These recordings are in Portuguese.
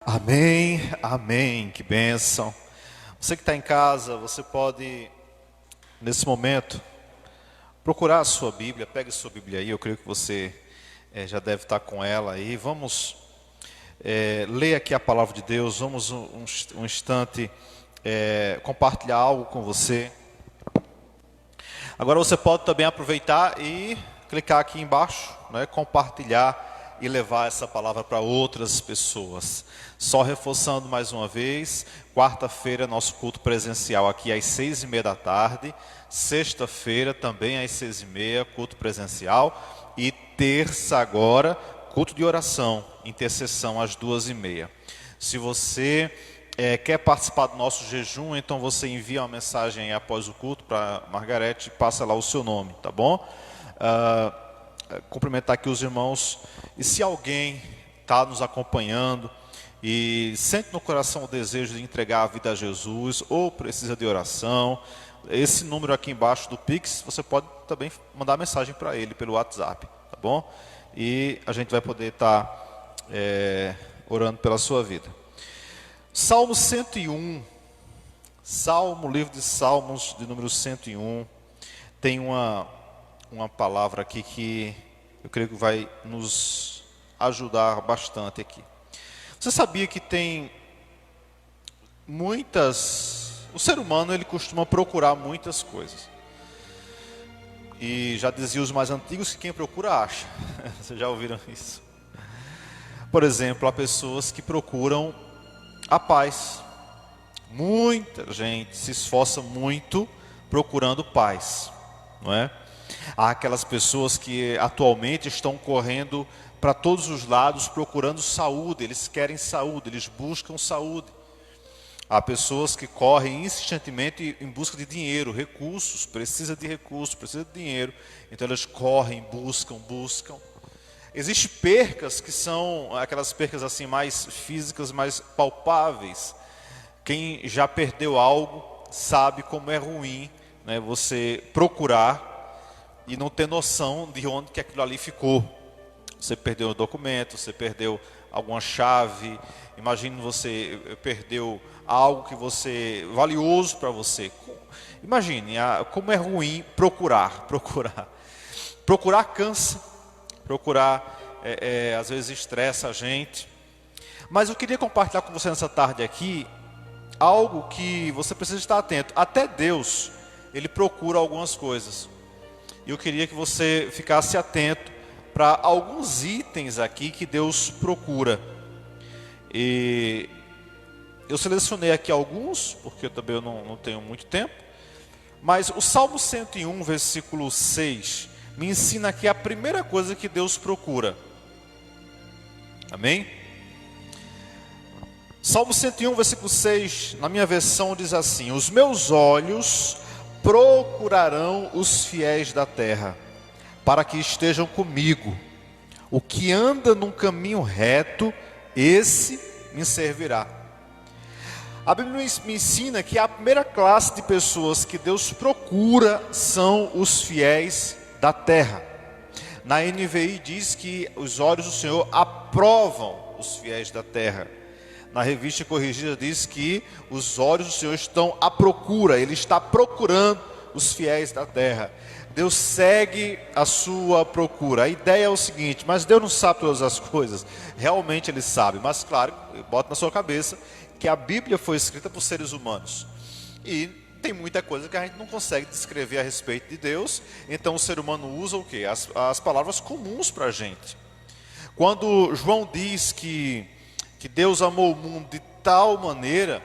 Amém, amém, que bênção. Você que está em casa, você pode, nesse momento, procurar a sua Bíblia. Pegue a sua Bíblia aí, eu creio que você já deve estar com ela aí. Vamos ler aqui a palavra de Deus, vamos um instante compartilhar algo com você. Agora você pode também aproveitar e clicar aqui embaixo, né, compartilhar e levar essa palavra para outras pessoas. Só reforçando mais uma vez, quarta-feira nosso culto presencial aqui às 6:30 da tarde, sexta-feira também às 6:30, culto presencial, e terça agora, culto de oração, intercessão às 2:30. Se você quer participar do nosso jejum, então você envia uma mensagem aí após o culto para Margarete e passa lá o seu nome, tá bom? Cumprimentar aqui os irmãos, e se alguém está nos acompanhando e sente no coração o desejo de entregar a vida a Jesus ou precisa de oração, esse número aqui embaixo do Pix, você pode também mandar mensagem para ele pelo WhatsApp, tá bom? E a gente vai poder estar orando pela sua vida. Salmo 101, livro de Salmos de número 101, tem uma palavra aqui que eu creio que vai nos ajudar bastante aqui. Você sabia que tem o ser humano ele costuma procurar muitas coisas. E já dizia os mais antigos que quem procura acha. Vocês já ouviram isso? Por exemplo, há pessoas que procuram a paz. Muita gente se esforça muito procurando paz, não é? Há aquelas pessoas que atualmente estão correndo para todos os lados procurando saúde, eles querem saúde, eles buscam saúde. Há pessoas que correm insistentemente em busca de dinheiro, recursos, precisa de dinheiro, então elas correm, buscam. Existem percas que são aquelas percas assim mais físicas, mais palpáveis. Quem já perdeu algo sabe como é ruim, né, você procurar e não ter noção de onde que aquilo ali ficou. Você perdeu um documento, você perdeu alguma chave, imagine você perdeu algo que valioso para você. Imagine como é ruim procurar. Procurar cansa, às vezes estressa a gente. Mas eu queria compartilhar com você nessa tarde aqui algo que você precisa estar atento. Até Deus, Ele procura algumas coisas. E eu queria que você ficasse atento para alguns itens aqui que Deus procura. E eu selecionei aqui alguns, porque eu também não tenho muito tempo. Mas o Salmo 101, versículo 6, me ensina aqui a primeira coisa que Deus procura. Amém? Salmo 101, versículo 6, na minha versão diz assim: os meus olhos procurarão os fiéis da terra, para que estejam comigo. O que anda num caminho reto, esse me servirá. A Bíblia me ensina que a primeira classe de pessoas que Deus procura são os fiéis da terra. Na NVI diz que os olhos do Senhor aprovam os fiéis da terra. Na Revista Corrigida diz que os olhos do Senhor estão à procura, Ele está procurando os fiéis da terra. Deus segue a sua procura. A ideia é o seguinte: mas Deus não sabe todas as coisas. Realmente Ele sabe, mas claro, bota na sua cabeça que a Bíblia foi escrita por seres humanos. E tem muita coisa que a gente não consegue descrever a respeito de Deus. Então o ser humano usa o quê? As palavras comuns para a gente. Quando João diz que Deus amou o mundo de tal maneira,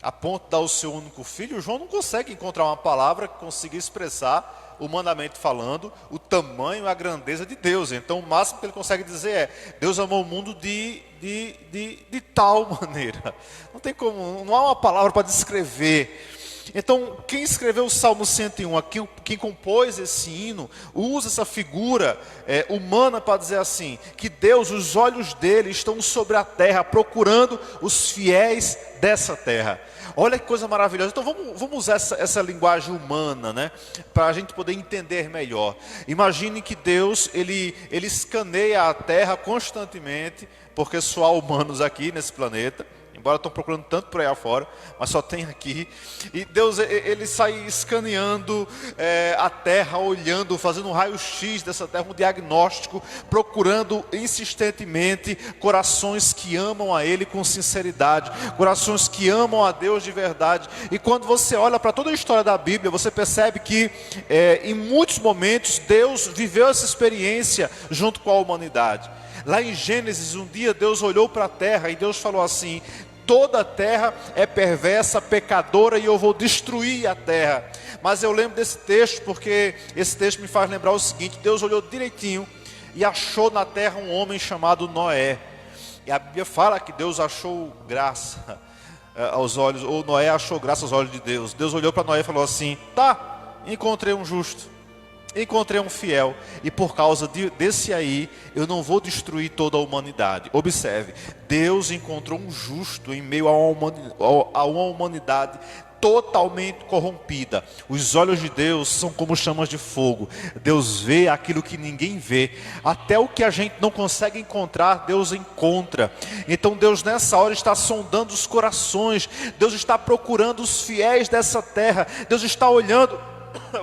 a ponto de dar o seu único filho, João não consegue encontrar uma palavra que consiga expressar, humanamente falando, o tamanho, a grandeza de Deus. Então o máximo que ele consegue dizer é: Deus amou o mundo de tal maneira. Não tem como, não há uma palavra para descrever. Então, quem escreveu o Salmo 101, quem compôs esse hino, usa essa figura humana para dizer assim, que Deus, os olhos dele estão sobre a terra, procurando os fiéis dessa terra. Olha que coisa maravilhosa. Então vamos usar essa linguagem humana, né, para a gente poder entender melhor. Imagine que Deus, ele escaneia a terra constantemente, porque só há humanos aqui nesse planeta. Embora estão procurando tanto por aí afora, mas só tem aqui. E Deus, ele sai escaneando a terra, olhando, fazendo um raio-x dessa terra, um diagnóstico, procurando insistentemente corações que amam a Ele com sinceridade, corações que amam a Deus de verdade. E quando você olha para toda a história da Bíblia, você percebe que em muitos momentos Deus viveu essa experiência junto com a humanidade. Lá em Gênesis, um dia Deus olhou para a terra e Deus falou assim: toda a terra é perversa, pecadora, e eu vou destruir a terra. Mas eu lembro desse texto porque esse texto me faz lembrar o seguinte: Deus olhou direitinho e achou na terra um homem chamado Noé. E a Bíblia fala que Deus achou graça aos olhos, ou Noé achou graça aos olhos de Deus. Deus olhou para Noé e falou assim: tá, encontrei um justo, encontrei um fiel, e por causa desse aí, eu não vou destruir toda a humanidade. Observe, Deus encontrou um justo em meio a uma humanidade totalmente corrompida. Os olhos de Deus são como chamas de fogo. Deus vê aquilo que ninguém vê. Até o que a gente não consegue encontrar, Deus encontra. Então Deus nessa hora está sondando os corações. Deus está procurando os fiéis dessa terra. Deus está olhando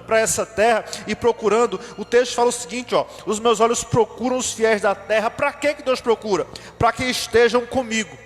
para essa terra e procurando. O texto fala o seguinte, ó: os meus olhos procuram os fiéis da terra. Para que Deus procura? Para que estejam comigo.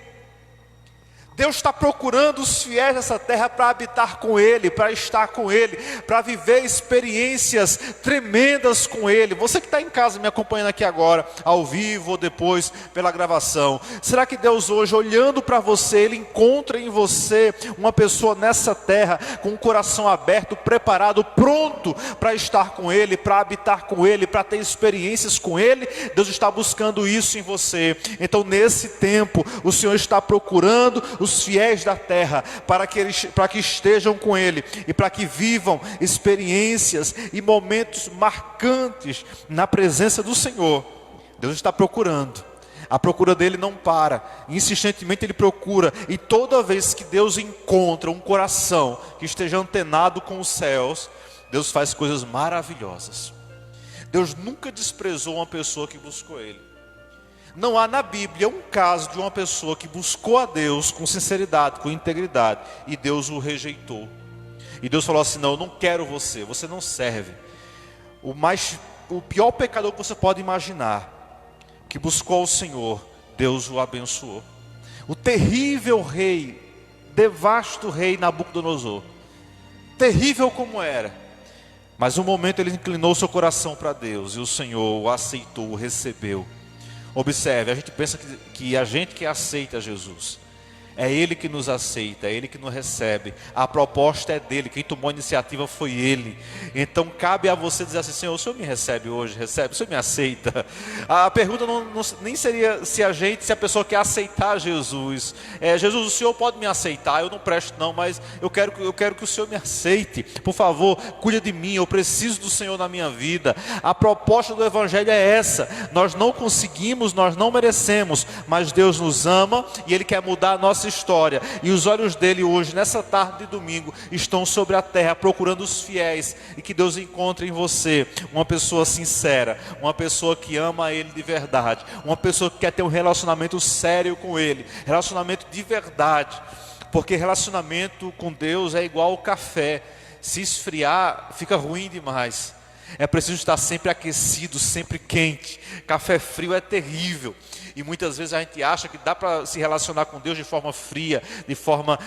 Deus está procurando os fiéis dessa terra para habitar com Ele, para estar com Ele, para viver experiências tremendas com Ele. Você que está em casa me acompanhando aqui agora, ao vivo ou depois pela gravação, será que Deus hoje, olhando para você, Ele encontra em você uma pessoa nessa terra com o coração aberto, preparado, pronto para estar com Ele, para habitar com Ele, para ter experiências com Ele? Deus está buscando isso em você. Então nesse tempo o Senhor está procurando os fiéis da terra para que estejam com Ele e para que vivam experiências e momentos marcantes na presença do Senhor. Deus está procurando. A procura dele não para, insistentemente ele procura, e toda vez que Deus encontra um coração que esteja antenado com os céus, Deus faz coisas maravilhosas. Deus nunca desprezou uma pessoa que buscou Ele. Não há na Bíblia um caso de uma pessoa que buscou a Deus com sinceridade, com integridade, e Deus o rejeitou. E Deus falou assim: não, eu não quero você, você não serve. O pior pecador que você pode imaginar, que buscou o Senhor, Deus o abençoou. O terrível rei, devasto rei Nabucodonosor, terrível como era, mas um momento ele inclinou seu coração para Deus, e o Senhor o aceitou, o recebeu. Observe, a gente pensa que a gente que aceita Jesus, é Ele que nos aceita, é Ele que nos recebe. A proposta é dEle, quem tomou a iniciativa foi Ele. Então cabe a você dizer assim: Senhor, o Senhor me recebe hoje? Recebe? O Senhor me aceita? A pergunta nem seria se a pessoa quer aceitar Jesus. Jesus, o Senhor pode me aceitar? Eu não presto não, mas eu quero que o Senhor me aceite. Por favor, cuida de mim, eu preciso do Senhor na minha vida. A proposta do Evangelho é essa. Nós não conseguimos, nós não merecemos, mas Deus nos ama e Ele quer mudar a nossa história, e os olhos dele hoje, nessa tarde de domingo, estão sobre a terra, procurando os fiéis, e que Deus encontre em você uma pessoa sincera, uma pessoa que ama a Ele de verdade, uma pessoa que quer ter um relacionamento sério com Ele, relacionamento de verdade, porque relacionamento com Deus é igual ao café: se esfriar, fica ruim demais. É preciso estar sempre aquecido, sempre quente. Café frio é terrível. E muitas vezes a gente acha que dá para se relacionar com Deus de forma fria, de forma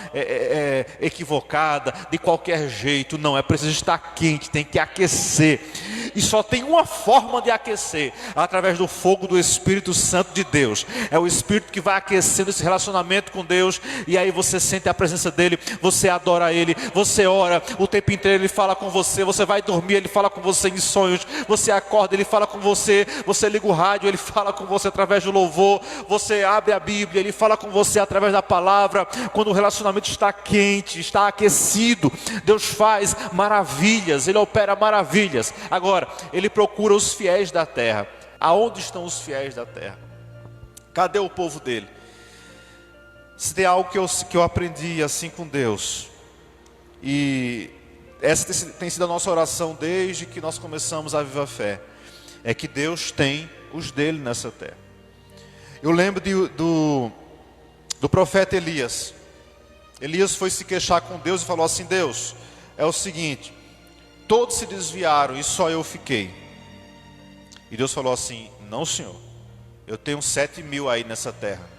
equivocada, de qualquer jeito. Não, é preciso estar quente, tem que aquecer. E só tem uma forma de aquecer: através do fogo do Espírito Santo de Deus. É o Espírito que vai aquecendo esse relacionamento com Deus. E aí você sente a presença dEle, você adora Ele, você ora o tempo inteiro, Ele fala com você. Você vai dormir, Ele fala com você em sonhos. Você acorda, Ele fala com você. Você liga o rádio, Ele fala com você através do louvor. louvor, você abre a Bíblia, Ele fala com você através da palavra. Quando o relacionamento está quente, está aquecido, Deus faz maravilhas, Ele opera maravilhas. Agora, Ele procura os fiéis da terra. Aonde estão os fiéis da terra? Cadê o povo dele? Se tem algo que eu aprendi assim com Deus, e essa tem sido a nossa oração desde que nós começamos a Viva Fé, é que Deus tem os dele nessa terra. Eu lembro do profeta Elias. Elias foi se queixar com Deus e falou assim: Deus, é o seguinte, todos se desviaram e só eu fiquei. E Deus falou assim: não, Senhor, eu tenho 7.000 aí nessa terra.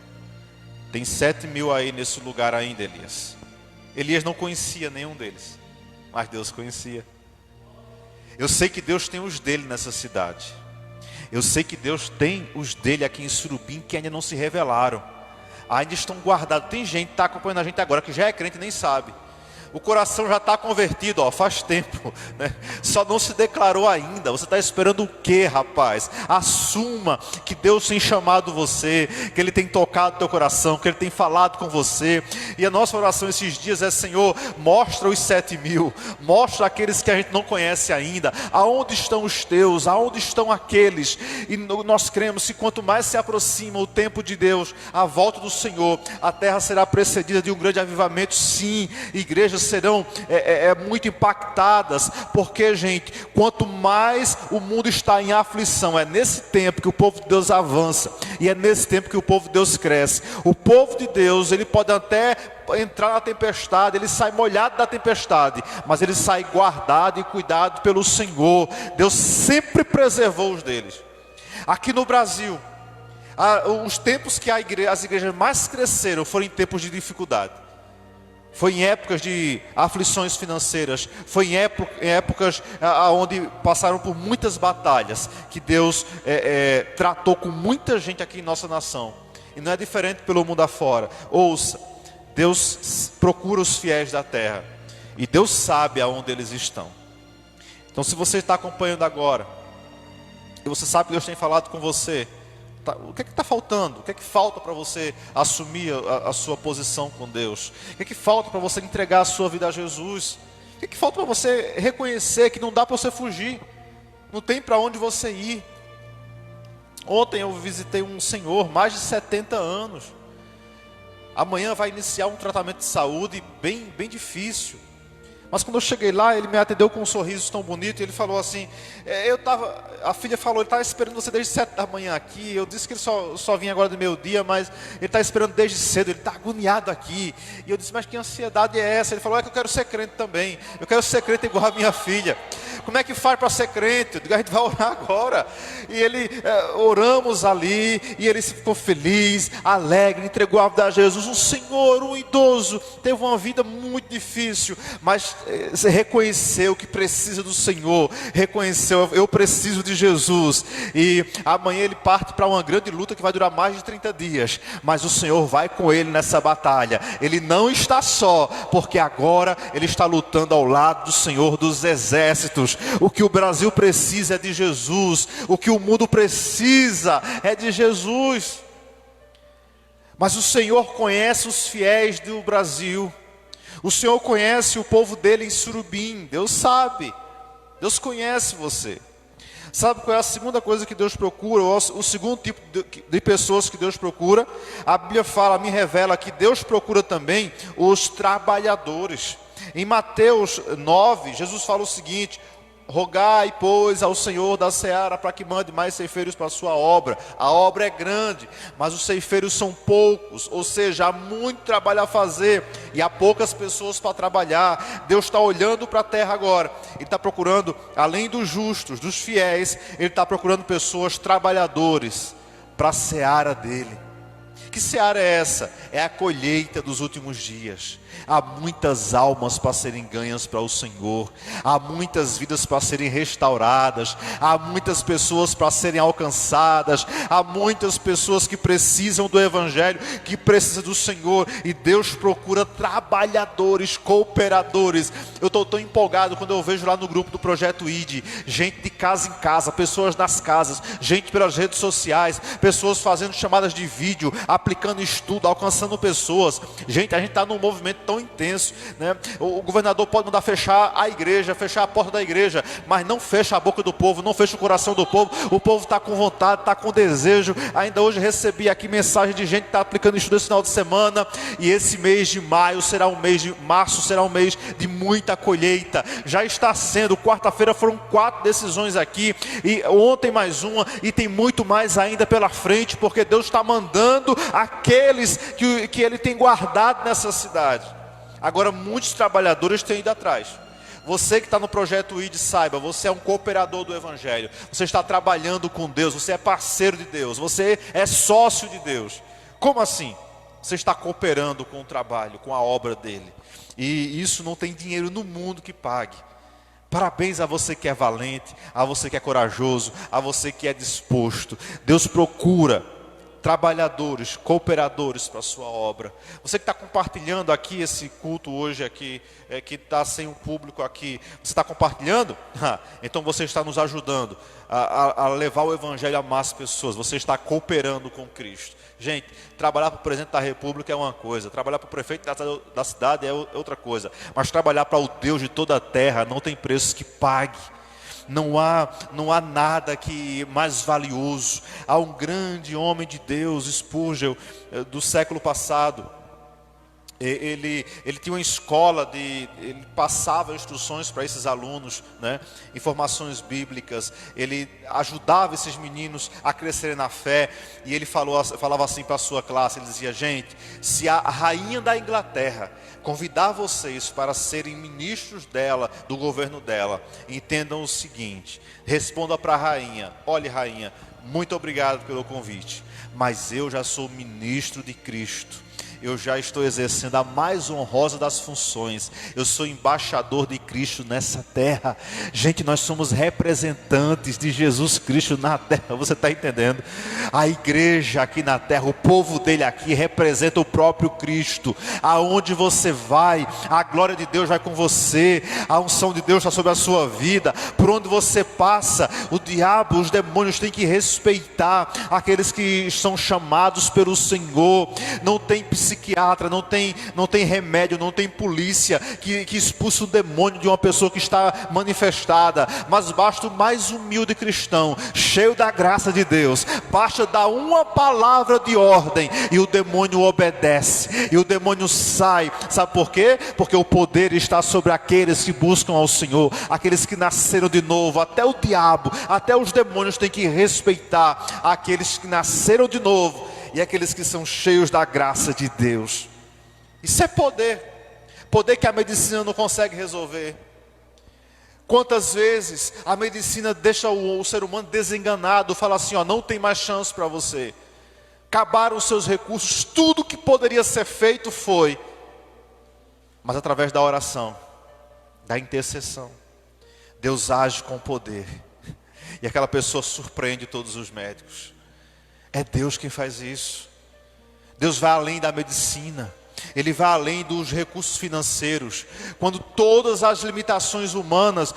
Tem 7.000 aí nesse lugar ainda, Elias. Elias não conhecia nenhum deles, mas Deus conhecia. Eu sei que Deus tem os dele nessa cidade. Eu sei que Deus tem os dele aqui em Surubim que ainda não se revelaram. Ainda estão guardados. Tem gente que está acompanhando a gente agora que já é crente e nem sabe. O coração já está convertido, faz tempo, né? Só não se declarou ainda. Você está esperando o quê, rapaz? Assuma que Deus tem chamado você, que Ele tem tocado o teu coração, que Ele tem falado com você. E a nossa oração esses dias é: Senhor, mostra os 7.000, mostra aqueles que a gente não conhece ainda. Aonde estão os teus? Aonde estão aqueles? E nós cremos que quanto mais se aproxima o tempo de Deus, a volta do Senhor, a terra será precedida de um grande avivamento. Sim, igrejas serão muito impactadas, porque, gente, quanto mais o mundo está em aflição, é nesse tempo que o povo de Deus avança, e é nesse tempo que o povo de Deus cresce. O povo de Deus, ele pode até entrar na tempestade, ele sai molhado da tempestade, mas ele sai guardado e cuidado pelo Senhor. Deus sempre preservou os deles. Aqui no Brasil, os tempos que as igrejas mais cresceram foram em tempos de dificuldade. Foi em épocas de aflições financeiras, foi em épocas onde passaram por muitas batalhas, que Deus tratou com muita gente aqui em nossa nação. E não é diferente pelo mundo afora. Ouça, Deus procura os fiéis da terra, e Deus sabe aonde eles estão. Então, se você está acompanhando agora, e você sabe que Deus tem falado com você, o que é que está faltando? O que é que falta para você assumir a sua posição com Deus? O que é que falta para você entregar a sua vida a Jesus? O que é que falta para você reconhecer que não dá para você fugir? Não tem para onde você ir. Ontem eu visitei um senhor, mais de 70 anos. Amanhã vai iniciar um tratamento de saúde bem difícil. Mas quando eu cheguei lá, ele me atendeu com um sorriso tão bonito. E ele falou assim, a filha falou, ele estava esperando você desde 7 da manhã aqui. Eu disse que ele só vinha agora do meio dia, mas ele está esperando desde cedo, ele está agoniado aqui. E eu disse, mas que ansiedade é essa? Ele falou, que eu quero ser crente também. Eu quero ser crente igual a minha filha. Como é que faz para ser crente? Eu digo, a gente vai orar agora. E oramos ali, e ele ficou feliz, alegre, entregou a vida a Jesus. Um senhor, um idoso, teve uma vida muito difícil, mas reconheceu que precisa do Senhor, reconheceu, eu preciso de Jesus. E amanhã ele parte para uma grande luta que vai durar mais de 30 dias, mas o Senhor vai com ele nessa batalha. Ele não está só, porque agora ele está lutando ao lado do Senhor dos exércitos. O que o Brasil precisa é de Jesus, o que o mundo precisa é de Jesus. Mas o Senhor conhece os fiéis do Brasil. O Senhor conhece o povo dele em Surubim. Deus sabe. Deus conhece você. Sabe qual é a segunda coisa que Deus procura? O segundo tipo de pessoas que Deus procura? A Bíblia fala, me revela que Deus procura também os trabalhadores. Em Mateus 9, Jesus fala o seguinte: rogai, pois, ao Senhor da seara para que mande mais ceifeiros para a sua obra. A obra é grande, mas os ceifeiros são poucos. Ou seja, há muito trabalho a fazer e há poucas pessoas para trabalhar. Deus está olhando para a terra agora. Ele está procurando, além dos justos, dos fiéis, Ele está procurando pessoas, trabalhadores, para a seara dele. Que seara é essa? É a colheita dos últimos dias. Há muitas almas para serem ganhas para o Senhor, há muitas vidas para serem restauradas, há muitas pessoas para serem alcançadas, há muitas pessoas que precisam do Evangelho, que precisam do Senhor, e Deus procura trabalhadores, cooperadores. Eu estou tão empolgado quando eu vejo lá no grupo do Projeto ID, gente de casa em casa, pessoas nas casas, gente pelas redes sociais, pessoas fazendo chamadas de vídeo, aplicando estudo, alcançando pessoas. Gente, a gente está num movimento tão intenso, né? O governador pode mandar fechar a igreja, fechar a porta da igreja, mas não fecha a boca do povo, não fecha o coração do povo. O povo está com vontade, está com desejo. Ainda hoje recebi aqui mensagem de gente que está aplicando estudo esse final de semana, e esse mês de maio será um mês de março, será um mês de muita colheita. Já está sendo, quarta-feira foram 4 decisões aqui, e ontem mais uma, e tem muito mais ainda pela frente, porque Deus está mandando aqueles que Ele tem guardado nessa cidade. Agora muitos trabalhadores têm ido atrás. Você que está no Projeto ID, saiba, você é um cooperador do Evangelho, você está trabalhando com Deus, você é parceiro de Deus, você é sócio de Deus. Como assim? Você está cooperando com o trabalho, com a obra dele, e isso não tem dinheiro no mundo que pague. Parabéns a você que é valente, a você que é corajoso, a você que é disposto. Deus procura trabalhadores, cooperadores para a sua obra. Você que está compartilhando aqui esse culto hoje aqui, que está sem o público aqui, você está compartilhando? Então você está nos ajudando a levar o Evangelho a mais pessoas. Você está cooperando com Cristo. Gente, trabalhar para o presidente da República é uma coisa, trabalhar para o prefeito da cidade é outra coisa, mas trabalhar para o Deus de toda a terra não tem preço que pague. Não há nada que mais valioso. Há um grande homem de Deus, Spurgeon, do século passado. Ele tinha uma escola, ele passava instruções para esses alunos, né? Informações bíblicas. Ele ajudava esses meninos a crescerem na fé. E ele falava assim para a sua classe, ele dizia: gente, se a rainha da Inglaterra convidar vocês para serem ministros dela, do governo dela, entendam o seguinte: responda para a rainha: olhe, rainha, muito obrigado pelo convite, mas eu já sou ministro de Cristo. Eu já estou exercendo a mais honrosa das funções. Eu sou embaixador de Cristo nessa terra. Gente, nós somos representantes de Jesus Cristo na terra. Você está entendendo? A igreja aqui na terra, o povo dele aqui representa o próprio Cristo. Aonde você vai, a glória de Deus vai com você. A unção de Deus está sobre a sua vida. Por onde você passa, o diabo, os demônios têm que respeitar aqueles que são chamados pelo Senhor. Não tem psiquiatra, não tem remédio, não tem polícia que expulse o demônio de uma pessoa que está manifestada, mas basta o mais humilde cristão, cheio da graça de Deus, basta dar uma palavra de ordem e o demônio obedece, e o demônio sai. Sabe por quê? Porque o poder está sobre aqueles que buscam ao Senhor, aqueles que nasceram de novo. Até o diabo, até os demônios têm que respeitar aqueles que nasceram de novo, e aqueles que são cheios da graça de Deus. Isso é poder. Poder que a medicina não consegue resolver. Quantas vezes a medicina deixa o ser humano desenganado, fala assim: ó, não tem mais chance para você. Acabaram os seus recursos, tudo que poderia ser feito foi. Mas através da oração, da intercessão, Deus age com poder. E aquela pessoa surpreende todos os médicos. É Deus quem faz isso. Deus vai além da medicina. Ele vai além dos recursos financeiros. Quando todas as limitações humanas,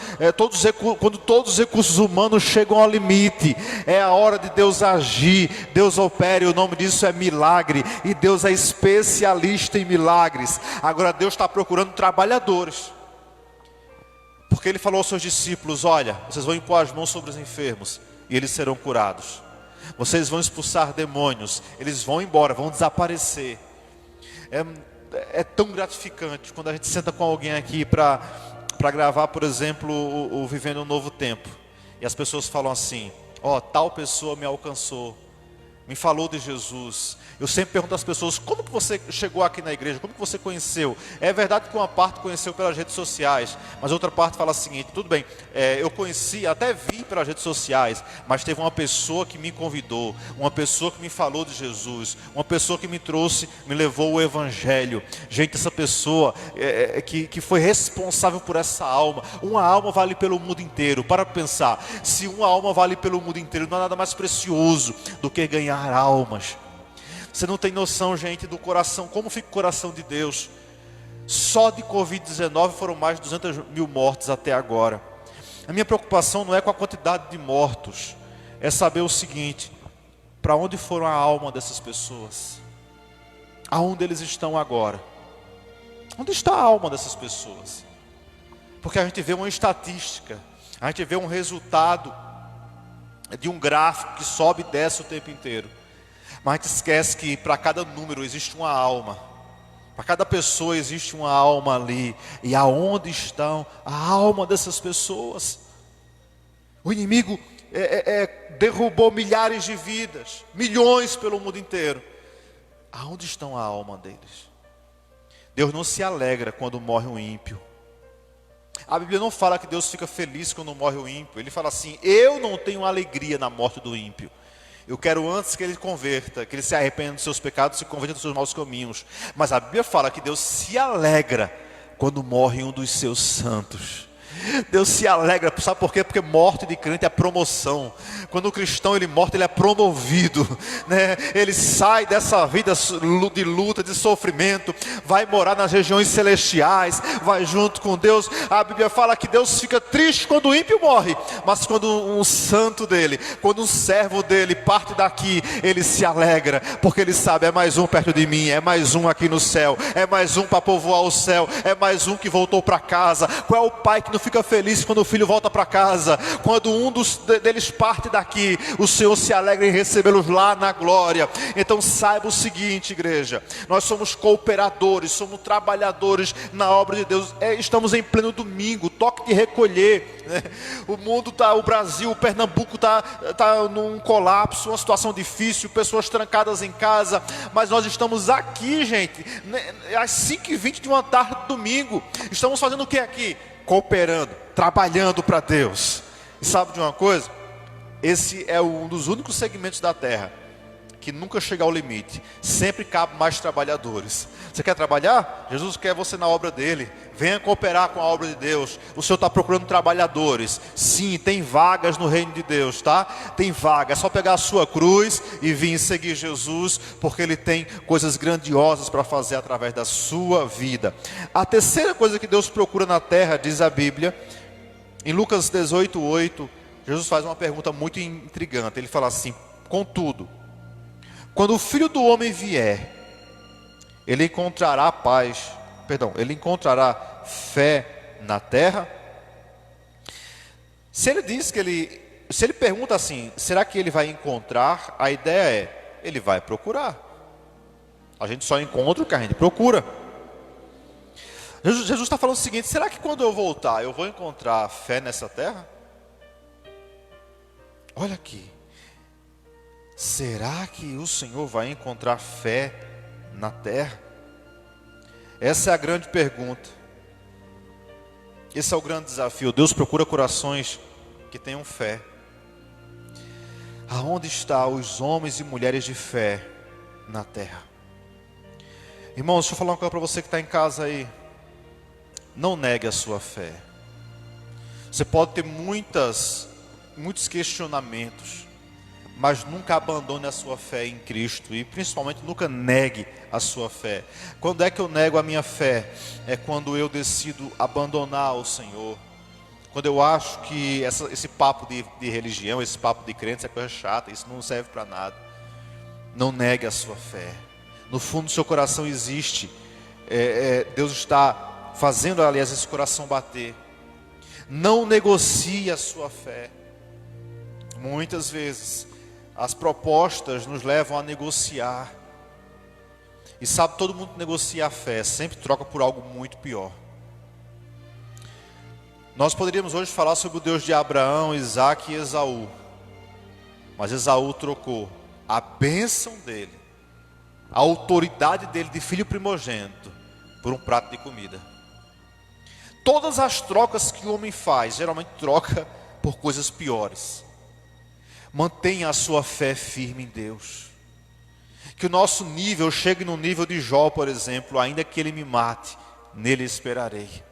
quando todos os recursos humanos chegam ao limite, é a hora de Deus agir. Deus opera, e o nome disso é milagre. E Deus é especialista em milagres. Agora Deus está procurando trabalhadores. Porque Ele falou aos seus discípulos: olha, vocês vão impor as mãos sobre os enfermos e eles serão curados. Vocês vão expulsar demônios, eles vão embora, vão desaparecer. É tão gratificante quando a gente senta com alguém aqui para gravar, por exemplo, o Vivendo um Novo Tempo. E as pessoas falam assim: ó, tal pessoa me alcançou. me falou de Jesus. Eu sempre pergunto às pessoas: como que você chegou aqui na igreja? Como que você conheceu? É verdade que uma parte conheceu pelas redes sociais, mas outra parte fala o seguinte: tudo bem, eu conheci, até vi pelas redes sociais, mas teve uma pessoa que me convidou, uma pessoa que me falou de Jesus, uma pessoa que me trouxe, me levou o evangelho. Gente, essa pessoa que foi responsável por essa alma. Uma alma vale pelo mundo inteiro. Para pensar, se uma alma vale pelo mundo inteiro, não há nada mais precioso do que ganhar almas. Você não tem noção, gente, do coração, como fica o coração de Deus. Só de Covid-19 foram mais de 200 mil mortes até agora. A minha preocupação não é com a quantidade de mortos, é saber o seguinte: para onde foram a alma dessas pessoas? Aonde eles estão agora? Onde está a alma dessas pessoas? Porque a gente vê uma estatística, a gente vê um resultado de um gráfico que sobe e desce o tempo inteiro. Mas a gente esquece que para cada número existe uma alma. Para cada pessoa existe uma alma ali. E aonde estão a alma dessas pessoas? O inimigo derrubou milhares de vidas, milhões pelo mundo inteiro. Aonde estão a alma deles? Deus não se alegra quando morre um ímpio. A Bíblia não fala que Deus fica feliz quando morre o ímpio. Ele fala assim: eu não tenho alegria na morte do ímpio. Eu quero antes que ele converta, que ele se arrependa dos seus pecados, se converta dos seus maus caminhos. Mas a Bíblia fala que Deus se alegra quando morre um dos seus santos. Deus se alegra, sabe por quê? Porque morte de crente é promoção. Quando o cristão ele morre, ele é promovido, né? Ele sai dessa vida de luta, de sofrimento, vai morar nas regiões celestiais, vai junto com Deus. A Bíblia fala que Deus fica triste quando o ímpio morre, mas quando um santo dele, quando um servo dele parte daqui, ele se alegra, porque ele sabe: é mais um perto de mim, é mais um aqui no céu, é mais um para povoar o céu, é mais um que voltou para casa. Qual é o pai que não fica feliz quando o filho volta para casa? Quando um deles parte daqui, o Senhor se alegra em recebê-los lá na glória. Então saiba o seguinte, igreja: nós somos cooperadores, somos trabalhadores na obra de Deus. Estamos em pleno domingo, toque de recolher, né? O mundo está, o Brasil, o Pernambuco está num colapso, uma situação difícil, pessoas trancadas em casa, mas nós estamos aqui, gente, às 5h20 de uma tarde de domingo. Estamos fazendo o que aqui? Cooperando, trabalhando para Deus. E sabe de uma coisa? Esse é um dos únicos segmentos da terra que nunca chega ao limite. Sempre cabe mais trabalhadores. Você quer trabalhar? Jesus quer você na obra dele. Venha cooperar com a obra de Deus. O Senhor está procurando trabalhadores. Sim, tem vagas no reino de Deus, tá? Tem vaga. É só pegar a sua cruz e vir seguir Jesus, porque Ele tem coisas grandiosas para fazer através da sua vida. A terceira coisa que Deus procura na terra, diz a Bíblia, em Lucas 18:8, Jesus faz uma pergunta muito intrigante. Ele fala assim: contudo, quando o Filho do Homem vier, ele encontrará ele encontrará fé na terra? Se ele diz se ele pergunta assim, será que ele vai encontrar? A ideia é, ele vai procurar. A gente só encontra o que a gente procura. Jesus está falando o seguinte: será que quando eu voltar, eu vou encontrar fé nessa terra? Olha aqui. Será que o Senhor vai encontrar fé na terra? Essa é a grande pergunta. Esse é o grande desafio. Deus procura corações que tenham fé. Aonde estão os homens e mulheres de fé na terra? Irmãos, deixa eu falar uma coisa para você que está em casa aí. Não negue a sua fé. Você pode ter muitos questionamentos, mas nunca abandone a sua fé em Cristo. E principalmente nunca negue a sua fé. Quando é que eu nego a minha fé? É quando eu decido abandonar o Senhor. Quando eu acho que esse papo de religião, esse papo de crentes é coisa chata, isso não serve para nada. Não negue a sua fé. No fundo do seu coração existe, Deus está fazendo, aliás, esse coração bater. Não negocie a sua fé. Muitas vezes as propostas nos levam a negociar. E sabe, todo mundo negocia a fé, sempre troca por algo muito pior. Nós poderíamos hoje falar sobre o Deus de Abraão, Isaque e Esaú. Mas Esaú trocou a bênção dele, a autoridade dele de filho primogênito, por um prato de comida. Todas as trocas que o homem faz, geralmente troca por coisas piores. Mantenha a sua fé firme em Deus. Que o nosso nível chegue no nível de Jó, por exemplo. Ainda que ele me mate, nele esperarei.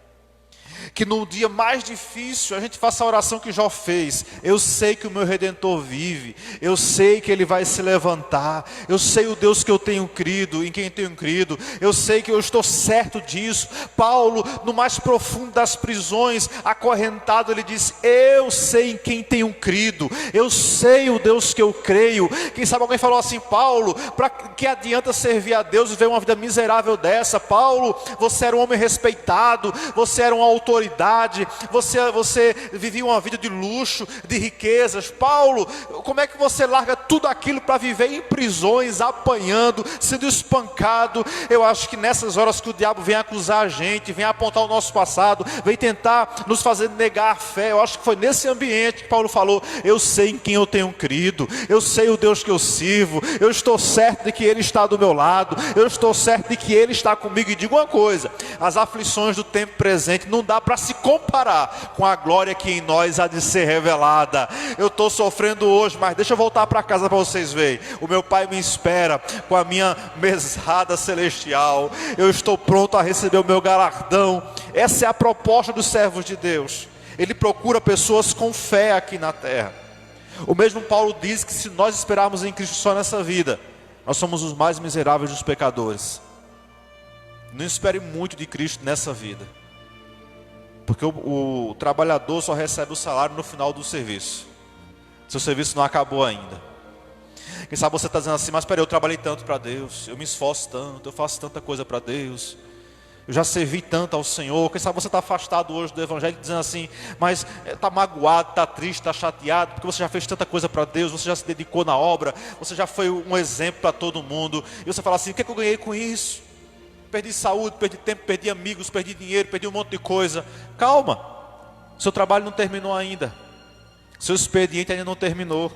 Que no dia mais difícil a gente faça a oração que Jó fez. Eu sei que o meu Redentor vive. Eu sei que Ele vai se levantar. Eu sei o Deus que eu tenho crido, em quem tenho crido. Eu sei que eu estou certo disso. Paulo, no mais profundo das prisões, acorrentado, ele diz: eu sei em quem tenho crido. Eu sei o Deus que eu creio. Quem sabe alguém falou assim: Paulo, para que adianta servir a Deus e viver uma vida miserável dessa? Paulo, você era um homem respeitado. Você era um autoridade, você vivia uma vida de luxo, de riquezas. Paulo, como é que você larga tudo aquilo para viver em prisões, apanhando, sendo espancado? Eu acho que nessas horas que o diabo vem acusar a gente, vem apontar o nosso passado, vem tentar nos fazer negar a fé, eu acho que foi nesse ambiente que Paulo falou: eu sei em quem eu tenho crido, eu sei o Deus que eu sirvo, eu estou certo de que Ele está do meu lado, eu estou certo de que Ele está comigo. E digo uma coisa: as aflições do tempo presente não dá para se comparar com a glória que em nós há de ser revelada. Eu estou sofrendo hoje, mas deixa eu voltar para casa para vocês verem. O meu Pai me espera com a minha mesada celestial. Eu estou pronto a receber o meu galardão. Essa é a proposta dos servos de Deus. Ele procura pessoas com fé aqui na terra. O mesmo Paulo diz que se nós esperarmos em Cristo só nessa vida, nós somos os mais miseráveis dos pecadores. Não espere muito de Cristo nessa vida, porque o trabalhador só recebe o salário no final do serviço. Seu serviço não acabou ainda. Quem sabe você está dizendo assim: mas espera, eu trabalhei tanto para Deus, eu me esforço tanto, eu faço tanta coisa para Deus, eu já servi tanto ao Senhor. Quem sabe você está afastado hoje do Evangelho, dizendo assim: mas está magoado, está triste, está chateado, porque você já fez tanta coisa para Deus, você já se dedicou na obra, você já foi um exemplo para todo mundo. E você fala assim: o que é que eu ganhei com isso? Perdi saúde, perdi tempo, perdi amigos, perdi dinheiro, perdi um monte de coisa. Calma, seu trabalho não terminou ainda, seu expediente ainda não terminou.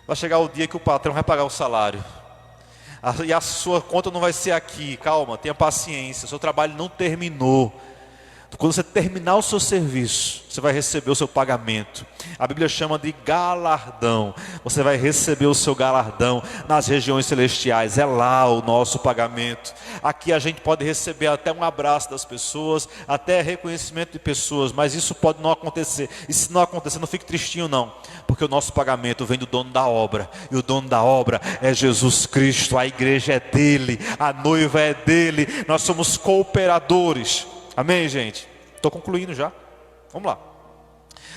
Vai chegar o dia que o patrão vai pagar o salário, e a sua conta não vai ser aqui. Calma, tenha paciência, seu trabalho não terminou. Quando você terminar o seu serviço, você vai receber o seu pagamento. A Bíblia chama de galardão. Você vai receber o seu galardão nas regiões celestiais. É lá o nosso pagamento. Aqui a gente pode receber até um abraço das pessoas, até reconhecimento de pessoas, mas isso pode não acontecer. E se não acontecer, não fique tristinho não, porque o nosso pagamento vem do dono da obra, e o dono da obra é Jesus Cristo. A igreja é dele, a noiva é dele, nós somos cooperadores. Amém, gente? Estou concluindo já. Vamos lá.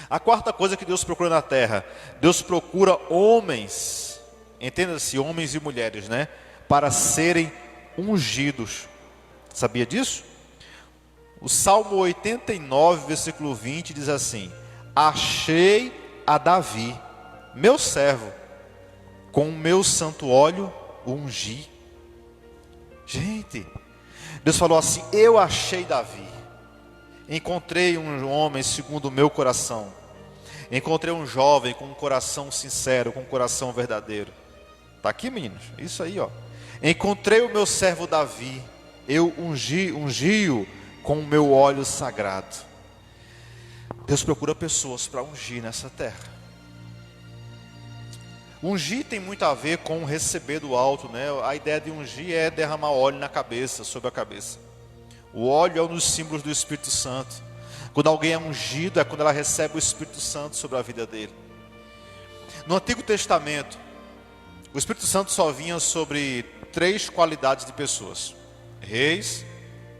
A quarta coisa que Deus procura na terra: Deus procura homens, entenda-se, homens e mulheres, né? Para serem ungidos. Sabia disso? O Salmo 89, versículo 20 diz assim: achei a Davi, meu servo, com o meu santo óleo o ungi. Gente, Deus falou assim: eu achei Davi. Encontrei um homem segundo o meu coração. Encontrei um jovem com um coração sincero, com um coração verdadeiro. Está aqui, meninos? Isso aí, ó. Encontrei o meu servo Davi. Eu ungi-o com o meu óleo sagrado. Deus procura pessoas para ungir nessa terra. Ungir tem muito a ver com receber do alto, né? A ideia de ungir é derramar óleo na cabeça, sobre a cabeça. O óleo é um dos símbolos do Espírito Santo. Quando alguém é ungido, é quando ela recebe o Espírito Santo sobre a vida dele. No Antigo Testamento, o Espírito Santo só vinha sobre 3 qualidades de pessoas: reis,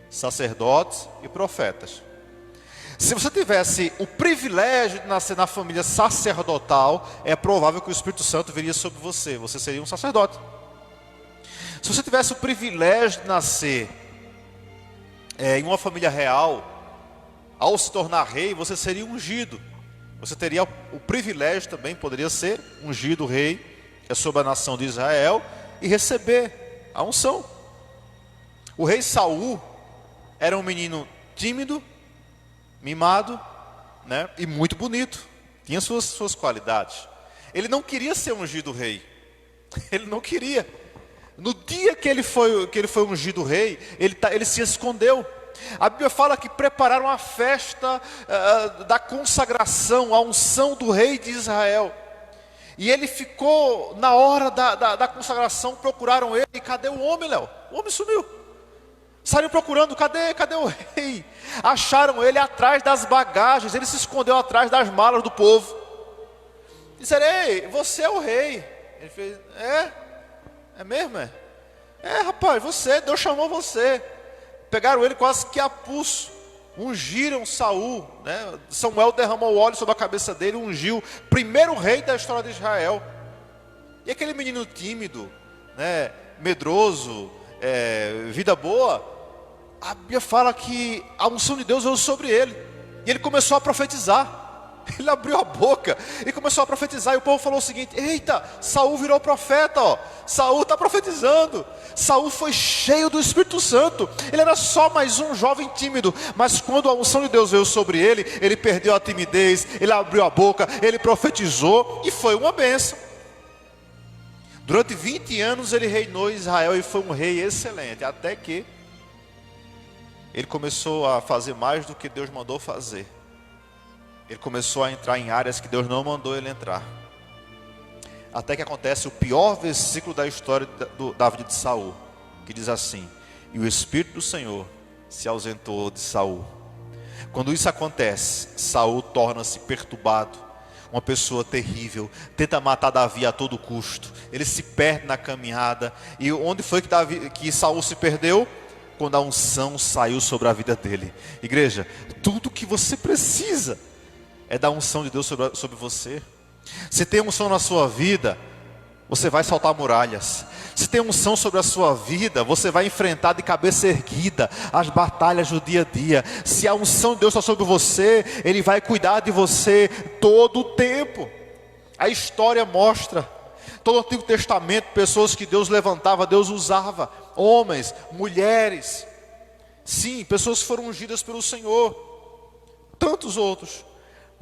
sacerdotes e profetas. Se você tivesse o privilégio de nascer na família sacerdotal, é provável que o Espírito Santo viria sobre você. Você seria um sacerdote. Se você tivesse o privilégio de nascer em uma família real, ao se tornar rei, você seria ungido. Você teria o privilégio também, poderia ser ungido rei, que é sobre a nação de Israel, e receber a unção. O rei Saul era um menino tímido, mimado, né, e muito bonito. Tinha suas qualidades. Ele não queria ser ungido rei. Ele não queria. No dia que ele foi ungido rei, ele se escondeu. A Bíblia fala que prepararam a festa da consagração, a unção do rei de Israel. E ele ficou, na hora da consagração, procuraram ele. E cadê o homem, Léo? O homem sumiu. Saíram procurando, cadê o rei? Acharam ele atrás das bagagens, ele se escondeu atrás das malas do povo. Disseram, ei, você é o rei. Ele fez, é mesmo? Rapaz, Deus chamou você. Pegaram ele quase que a pulso, ungiram Saul, né? Samuel derramou óleo sobre a cabeça dele, ungiu, primeiro rei da história de Israel. E aquele menino tímido, né? Medroso, vida boa, a Bíblia fala que a unção de Deus veio sobre ele, e ele começou a profetizar. Ele abriu a boca e começou a profetizar. E o povo falou o seguinte: eita, Saul virou profeta, ó. Saul está profetizando. Saul foi cheio do Espírito Santo. Ele era só mais um jovem tímido, mas quando a unção de Deus veio sobre ele, ele perdeu a timidez, ele abriu a boca, ele profetizou, e foi uma bênção. Durante 20 anos ele reinou em Israel e foi um rei excelente, até que ele começou a fazer mais do que Deus mandou fazer. Ele começou a entrar em áreas que Deus não mandou ele entrar. Até que acontece o pior versículo da história da vida de Saul, que diz assim: e o Espírito do Senhor se ausentou de Saul. Quando isso acontece, Saul torna-se perturbado, uma pessoa terrível, tenta matar Davi a todo custo, ele se perde na caminhada. E onde foi que Saul se perdeu? Quando a unção saiu sobre a vida dele. Igreja, tudo que você precisa é da unção de Deus sobre você. Se tem unção na sua vida, você vai saltar muralhas. Se tem unção sobre a sua vida, você vai enfrentar de cabeça erguida as batalhas do dia a dia. Se a unção de Deus está sobre você, Ele vai cuidar de você todo o tempo. A história mostra, todo o Antigo Testamento, pessoas que Deus levantava, Deus usava, homens, mulheres, sim, pessoas que foram ungidas pelo Senhor, tantos outros.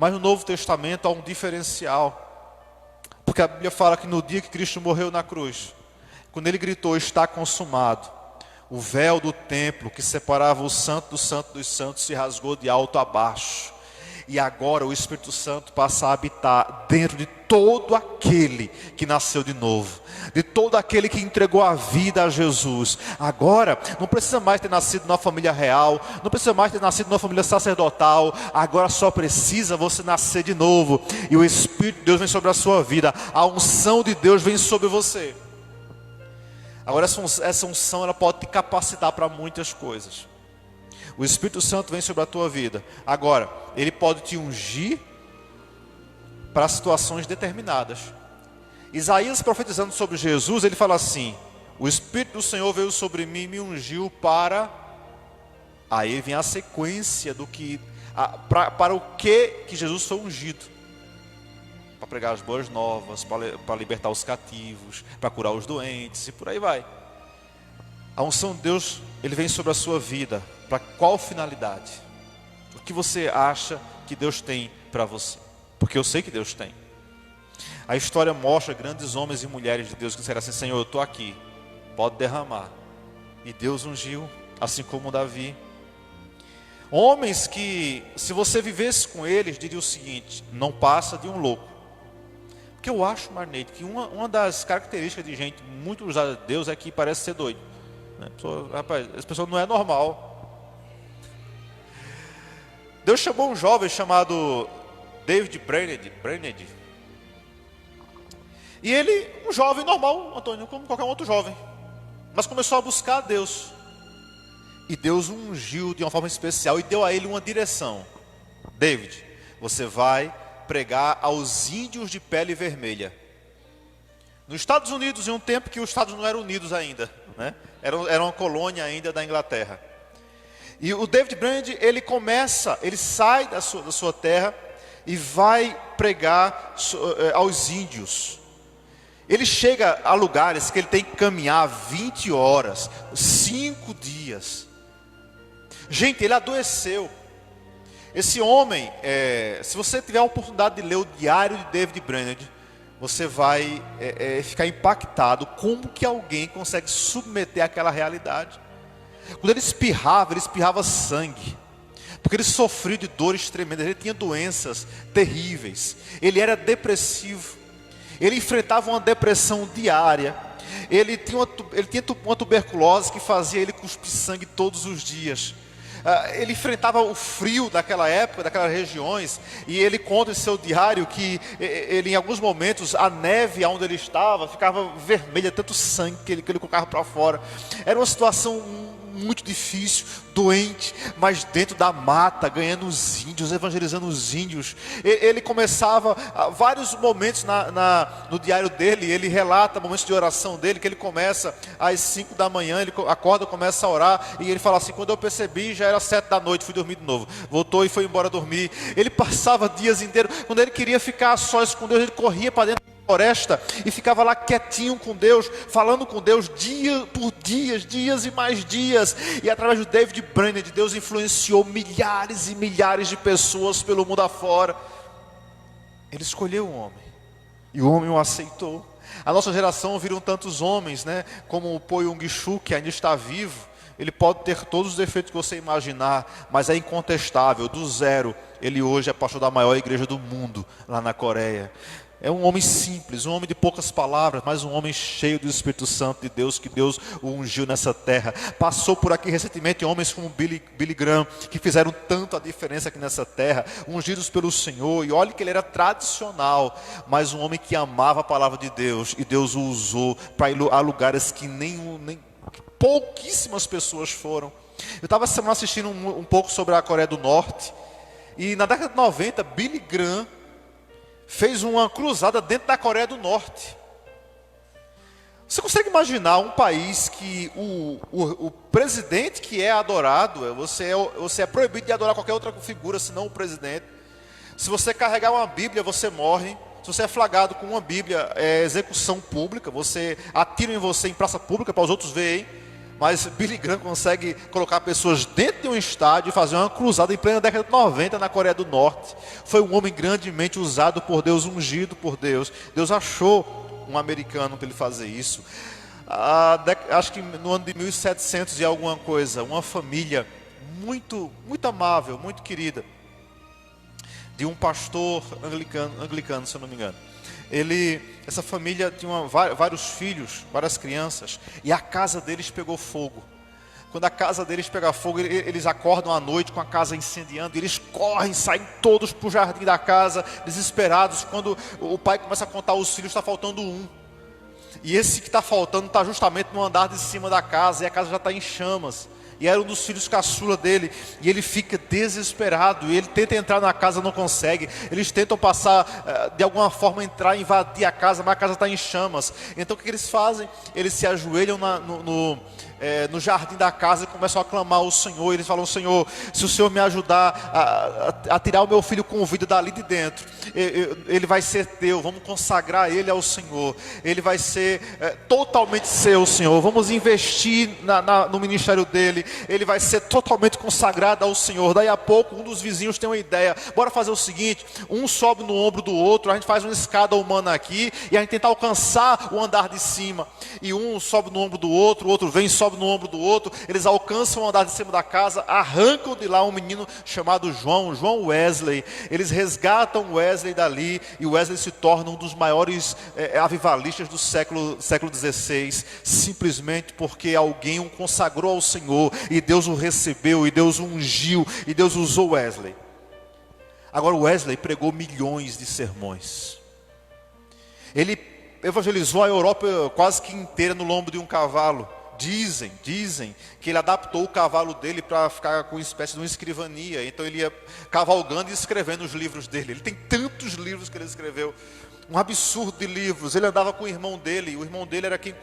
Mas no Novo Testamento há um diferencial, porque a Bíblia fala que no dia que Cristo morreu na cruz, quando Ele gritou, está consumado, o véu do templo que separava o santo dos santos se rasgou de alto a baixo. E agora o Espírito Santo passa a habitar dentro de todo aquele que nasceu de novo, de todo aquele que entregou a vida a Jesus. Agora não precisa mais ter nascido numa família real, não precisa mais ter nascido numa família sacerdotal. Agora só precisa você nascer de novo, e o Espírito de Deus vem sobre a sua vida, a unção de Deus vem sobre você. Agora essa unção, ela pode te capacitar para muitas coisas. O Espírito Santo vem sobre a tua vida. Agora, Ele pode te ungir para situações determinadas. Isaías, profetizando sobre Jesus, ele fala assim: o Espírito do Senhor veio sobre mim e me ungiu para... Aí vem a sequência do que... para o que Jesus foi ungido. Para pregar as boas novas, para libertar os cativos, para curar os doentes, e por aí vai. A unção de Deus, Ele vem sobre a sua vida. Para qual finalidade? O que você acha que Deus tem para você? Porque eu sei que Deus tem. A história mostra grandes homens e mulheres de Deus que disseram assim: Senhor, eu estou aqui, pode derramar. E Deus ungiu, assim como Davi. Homens que, se você vivesse com eles, diria o seguinte: não passa de um louco. Porque eu acho, Marneide, que uma das características de gente muito usada de Deus é que parece ser doido. Rapaz, essa pessoa não é normal. Deus chamou um jovem chamado David Brainerd. E ele, um jovem normal, Antônio, como qualquer outro jovem, mas começou a buscar a Deus. E Deus o ungiu de uma forma especial e deu a ele uma direção: David, você vai pregar aos índios de pele vermelha. Nos Estados Unidos, em um tempo que os Estados não eram unidos ainda, né? Era uma colônia ainda da Inglaterra. E o David Brainerd, ele sai da sua terra e vai pregar aos índios. Ele chega a lugares que ele tem que caminhar 20 horas, 5 dias. Gente, ele adoeceu. Esse homem, se você tiver a oportunidade de ler o diário de David Brainerd, você vai ficar impactado como que alguém consegue submeter aquela realidade. Quando ele espirrava sangue, porque ele sofria de dores tremendas, ele tinha doenças terríveis, ele era depressivo, ele enfrentava uma depressão diária, ele tinha uma tuberculose que fazia ele cuspir sangue todos os dias. Ele enfrentava o frio daquela época, daquelas regiões, e ele conta em seu diário que ele, em alguns momentos, a neve onde ele estava ficava vermelha, tanto sangue que ele colocava para fora. Era uma situação muito difícil, doente, mas dentro da mata, ganhando os índios, evangelizando os índios. Ele começava, vários momentos no diário dele, ele relata momentos de oração dele, que ele começa às 5 da manhã, ele acorda, começa a orar, e ele fala assim: quando eu percebi, já era 7 da noite, fui dormir de novo. Voltou e foi embora dormir. Ele passava dias inteiros, quando ele queria ficar a sós com Deus, ele corria para dentro floresta e ficava lá quietinho com Deus, falando com Deus dia por dias e mais dias. E através do David Brainerd, Deus influenciou milhares e milhares de pessoas pelo mundo afora. Ele escolheu um homem e o homem o aceitou. A nossa geração viram tantos homens, né, como o Po Yong-Chul, que ainda está vivo. Ele pode ter todos os defeitos que você imaginar, mas é incontestável, do zero, ele hoje é pastor da maior igreja do mundo, lá na Coreia. É um homem simples, um homem de poucas palavras, mas um homem cheio do Espírito Santo de Deus, que Deus o ungiu nessa terra. Passou por aqui recentemente homens como Billy Graham, que fizeram tanto a diferença aqui nessa terra, ungidos pelo Senhor. E olha que ele era tradicional, mas um homem que amava a palavra de Deus, e Deus o usou para ir a lugares que nem pouquíssimas pessoas foram. Eu estava essa semana assistindo um pouco sobre a Coreia do Norte, e na década de 90, Billy Graham fez uma cruzada dentro da Coreia do Norte. Você consegue imaginar um país que o presidente que é adorado, você é proibido de adorar qualquer outra figura senão o presidente. Se você carregar uma Bíblia, você morre. Se você é flagrado com uma Bíblia, é execução pública. Você atira em você em praça pública para os outros verem. Mas Billy Graham consegue colocar pessoas dentro de um estádio e fazer uma cruzada em plena década de 90 na Coreia do Norte. Foi um homem grandemente usado por Deus, ungido por Deus. Deus achou um americano para ele fazer isso. Acho que no ano de 1700 e alguma coisa, uma família muito amável, muito querida, de um pastor anglicano, se eu não me engano. Essa família tinha vários filhos, várias crianças, e a casa deles pegou fogo. Quando a casa deles pega fogo, eles acordam à noite com a casa incendiando, eles correm, saem todos para o jardim da casa, desesperados. Quando o pai começa a contar os filhos, está faltando um. E esse que está faltando está justamente no andar de cima da casa, e a casa já está em chamas. E era um dos filhos caçula dele, e ele fica desesperado, e ele tenta entrar na casa, não consegue. Eles tentam passar, de alguma forma entrar, invadir a casa, mas a casa está em chamas. Então o que eles fazem? Eles se ajoelham no jardim da casa e começam a clamar ao Senhor. Eles falam: Senhor, se o Senhor me ajudar a tirar o meu filho com vida dali de dentro, ele vai ser teu, vamos consagrar ele ao Senhor, ele vai ser totalmente seu, Senhor. Vamos investir no ministério dele, ele vai ser totalmente consagrado ao Senhor. Daí a pouco um dos vizinhos tem uma ideia: bora fazer o seguinte, um sobe no ombro do outro, a gente faz uma escada humana aqui, e a gente tenta alcançar o andar de cima. E um sobe no ombro do outro, o outro vem e sobe no ombro do outro. Eles alcançam o andar de cima da casa, arrancam de lá um menino chamado João Wesley. Eles resgatam Wesley dali, e Wesley se torna um dos maiores avivalistas do século XVI, simplesmente porque alguém o consagrou ao Senhor, e Deus o recebeu, e Deus o ungiu, e Deus usou Wesley. Agora Wesley pregou milhões de sermões. Ele evangelizou a Europa quase que inteira no lombo de um cavalo. Dizem que ele adaptou o cavalo dele para ficar com uma espécie de uma escrivania. Então ele ia cavalgando e escrevendo os livros dele. Ele tem tantos livros que ele escreveu, um absurdo de livros. Ele andava com o irmão dele, o irmão dele era quem